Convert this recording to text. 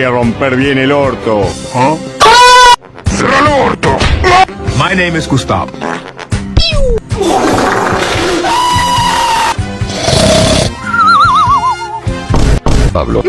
voy a romper bien el orto. ¿Ah? ¡Cierra el orto! My name is Gustavo. Pablo.